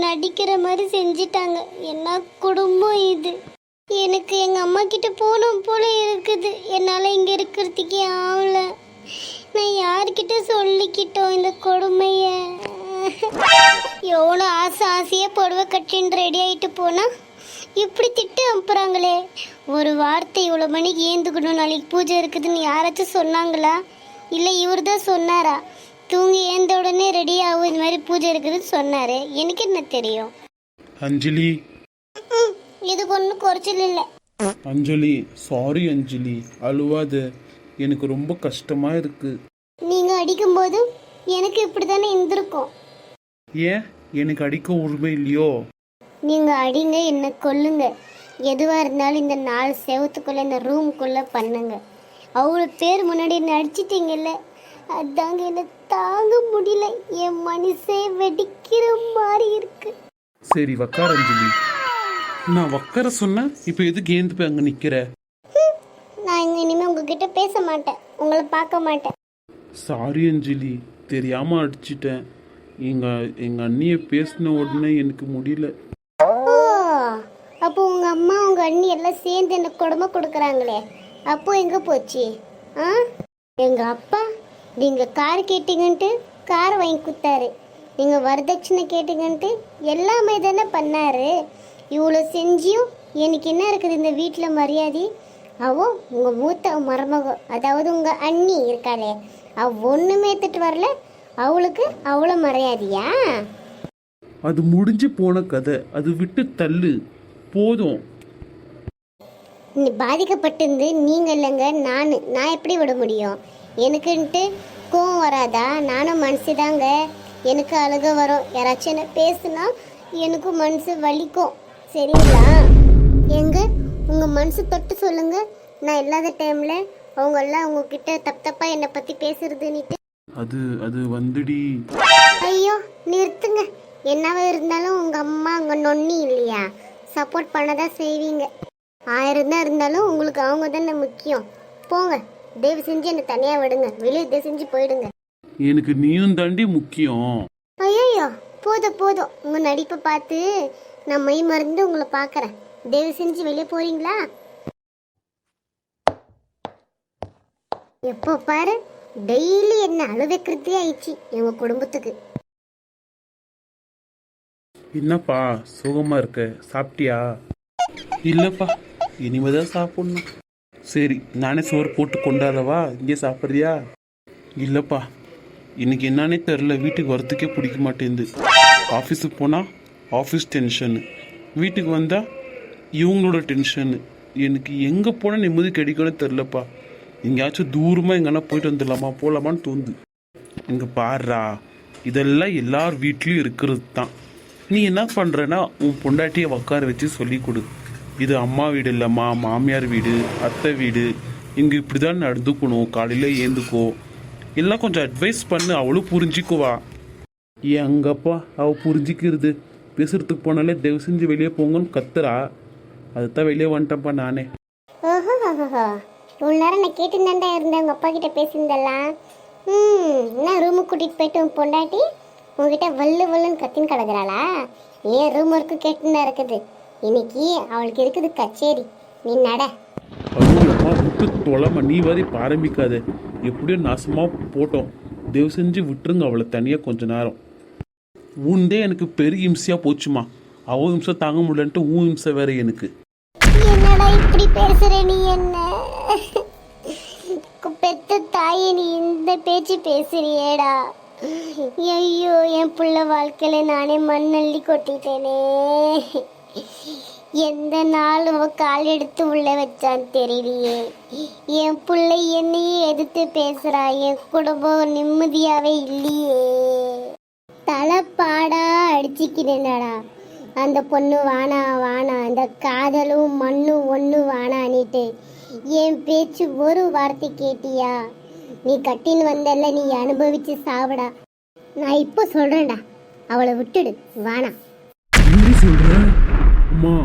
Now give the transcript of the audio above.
நடிக்கிற மாதிரி செஞ்சிட்டாங்க. என்ன குடும்பம் இது? எனக்கு எங்கள் அம்மா கிட்ட போனோம் போல இருக்குது. என்னால் இங்கே இருக்கிறதுக்கே ஆகல. நான் யார்கிட்ட சொல்லிக்கிட்டோம் இந்த கொடுமைய? எவ்வளோ ஆசையாக புடவை கட்டின்னு ரெடி ஆகிட்டு போனால் இப்படி திட்டு அனுப்புகிறாங்களே. ஒரு வார்த்தை இவ்வளோ மணிக்கு ஏந்துக்கணும், நாளைக்கு பூஜை இருக்குதுன்னு யாராச்சும் சொன்னாங்களா? இல்லை இவர் தான் சொன்னாரா? தூங்கி ஏந்த உடனே ரெடி ஆகும், இந்த மாதிரி பூஜை இருக்குதுன்னு சொன்னார். எனக்கு என்ன தெரியும்? அஞ்சலி, இதுக்கு ஒன்றும் குறைச்சல் இல்லை. அஞ்சலி சாரி அஞ்சலி, அழுவாத. எனக்கு ரொம்ப கஷ்டமா இருக்கு. நீங்கள் அடிக்கும்போது எனக்கு இப்படி தானே இருந்திருக்கும். ஏன் எனக்கு அடிக்க உரிமை இல்லையோ? நீங்கள் அடிங்க, என்ன கொல்லுங்க, எதுவாக இருந்தாலும் இந்த 4 செவத்துக்குள்ளே இந்த ரூமுக்குள்ளே பண்ணுங்க. அவ்வளோ பேர் முன்னாடி என்ன அடிச்சிட்டிங்கல்ல, அதாங்க என்ன தாங்க முடியல. என் மனசே வெடிக்கிற மாதிரி இருக்கு. சரி வக்கார அஞ்சலி. நான் வக்கர சொன்னேன், இப்போ எதுக்கு ஏந்து போய் அங்கே நிற்கிற? நான் இங்கே இனிமேல் உங்ககிட்ட பேச மாட்டேன், உங்களை பார்க்க மாட்டேன். சாரி அஞ்சலி, தெரியாமல் அடிச்சிட்டேன். எங்கள் அண்ணியை பேசின உடனே எனக்கு முடியல. ஓ, அப்போ உங்கள் அம்மா உங்கள் அண்ணி எல்லாம் சேர்ந்து எனக்கு கொடுமை கொடுக்குறாங்களே, அப்போ எங்கே போச்சு? ஆ, எங்கள் அப்பா நீங்கள் கார் கேட்டீங்கன்ட்டு கார் வாங்கி கொடுத்தாரு, நீங்கள் வரதட்சணை கேட்டீங்கன்ட்டு எல்லாமே தானே பண்ணாரு. இவ்வளோ செஞ்சியும் எனக்கு என்ன இருக்குது இந்த வீட்டில் மரியாதை? அவோ உங்கள் மூத்த மருமக, அதாவது உங்கள் அண்ணி இருக்காளே, ஒன்றுமே எடுத்துட்டு வரல, அவளுக்கு அவ்வளோ மரியாதையா? அது முடிஞ்சு போன கதை, அது விட்டு தள்ளு போதும். நீ பாதிக்கப்பட்டிருந்து நீங்கள் இல்லைங்க, நான் எப்படி விட முடியும்? எனக்குன்ட்டு கோவம் வராதா? நானும் மனசு தாங்க, எனக்கு அழுக வரும். யாராச்சும் என்ன பேசுனா எனக்கும் மனசு வலிக்கும், சரிங்களா? எங்க உங்கள் மனசு தொட்டு சொல்லுங்க, நான் இல்லாத டைமில் அவங்கெல்லாம் உங்ககிட்ட தப்பாக என்னை பற்றி பேசுறதுன்னுட்டு. அது வந்துடி. ஐயோ நிறுத்துங்க. என்னவா இருந்தாலும் உங்கள் அம்மா உங்கள் நொண்ணி இல்லையா, சப்போர்ட் பண்ணதான் செய்வீங்க. 1000 தான் இருந்தாலும் உங்களுக்கு அவங்க தானே முக்கியம். போங்க, தயவு செஞ்சு என்னை தனியாக விடுங்க, வெளியே தயவு செஞ்சு போயிடுங்க. எனக்கு நீயும் தாண்டி முக்கியம். ஐயோ போதும், உங்கள் நடிப்பை பார்த்து நான் மை மறந்து உங்களை பார்க்குறேன். தயவு செஞ்சு வெளியே போறீங்களா? எப்போ பாரு டெய்லி என்ன அழுவைக்கிறதே ஆயிடுச்சு எங்க குடும்பத்துக்கு. என்னப்பா சுகமா இருக்க? சாப்பிட்டியா? இல்லப்பா, இனிமேதான் சாப்பிடணும். சரி, நானே சோறு போட்டு கொண்டாடவா? இங்கே சாப்பிட்றியா? இல்லப்பா, இன்னைக்கு என்னன்னே தெரில, வீட்டுக்கு வரத்துக்கே பிடிக்க மாட்டேங்குது. ஆஃபீஸுக்கு போனால் ஆஃபீஸ் டென்ஷனு, வீட்டுக்கு வந்தால் இவங்களோட டென்ஷனு. எனக்கு எங்கே போனால் நிம்மதி கிடைக்கும்னு தெரிலப்பா. எங்கேயாச்சும் தூரமாக எங்கன்னா போயிட்டு வந்துடலாமா, போகலாமான்னு தோணுது. இங்கே பாடுறா, இதெல்லாம் எல்லார் வீட்லேயும் இருக்கிறது தான். நீ என்ன பண்ணுறன்னா உன் பொண்டாட்டியை உட்கார வச்சு சொல்லி கொடு. இது அம்மா வீடு இல்லைம்மா, மாமியார் வீடு, அத்தை வீடு, இங்கே இப்படி தான் நடந்துக்கணும், காலையில் ஏந்துக்கோ, எல்லாம் கொஞ்சம் அட்வைஸ் பண்ணு, அவளும் புரிஞ்சிக்குவா. எங்கப்பா அவள் புரிஞ்சிக்கிறது? பேசுறதுக்கு போனாலே தயவு செஞ்சு வெளியே போங்கன்னு கத்துறா. அதுதான் வெளியே வந்துட்டேன்ப்பா நானே. இவ்வளோ நேரம் நான் கேட்டுதாண்டா இருந்தேன் உங்கள் அப்பா கிட்ட பேசியிருந்தெல்லாம். என்ன ரூமுக்கு கூட்டிகிட்டு போயிட்டு உன் பொண்டாட்டி உங்ககிட்ட வல்லுன்னு கத்தின்னு கிடக்குறாளா? ஏன் ரூம் ஒர்க்கு கேட்டுன்னு இருக்குது. இன்னைக்கு அவளுக்கு இருக்குது கச்சேரி. நீ நட. அம்மா விட்டு தொலைமா, நீ வரை ஆரம்பிக்காத. எப்படியோ நாசமாக போட்டோம், தயவு செஞ்சு விட்டுருங்க அவளை தனியாக கொஞ்ச நேரம். உண்டே எனக்கு பெரிய இம்சையாக போச்சுமா. அவள் இம்சை தாங்க முடியலன்ட்டு உன் இம்சை வேற எனக்கு. என்னடா இப்படி பேசுற நீ? என்ன பெத்த தாயை நீ இந்த பேச்சு பேசுறியேடா? ஐயோ, என் புள்ள வாழ்க்கையில நானே மண்ணள்ளி கொட்டிட்டேனே. எந்த நாள் அவ கால் எடுத்து உள்ள வச்சான்னு தெரியலையே. என் பிள்ளை என்னையே எதிர்த்து பேசுறா. என் குடும்பம் நிம்மதியாவே இல்லையே. தலைப்பாடா அடிச்சுக்கிறேன்டா. அந்த பொண்ணு வானா அந்த காதலும் மண்ணும் ஒன்று வானான்னுட்டு என் பேச்சு ஒரு வார்த்தை கேட்டியா? நீ கட்டின்னு வந்தல்ல, நீ அனுபவிச்சு சாவடா. நான் இப்போ சொல்றேன்டா, அவளை விட்டுடு, வானா. சொல்ற அம்மா?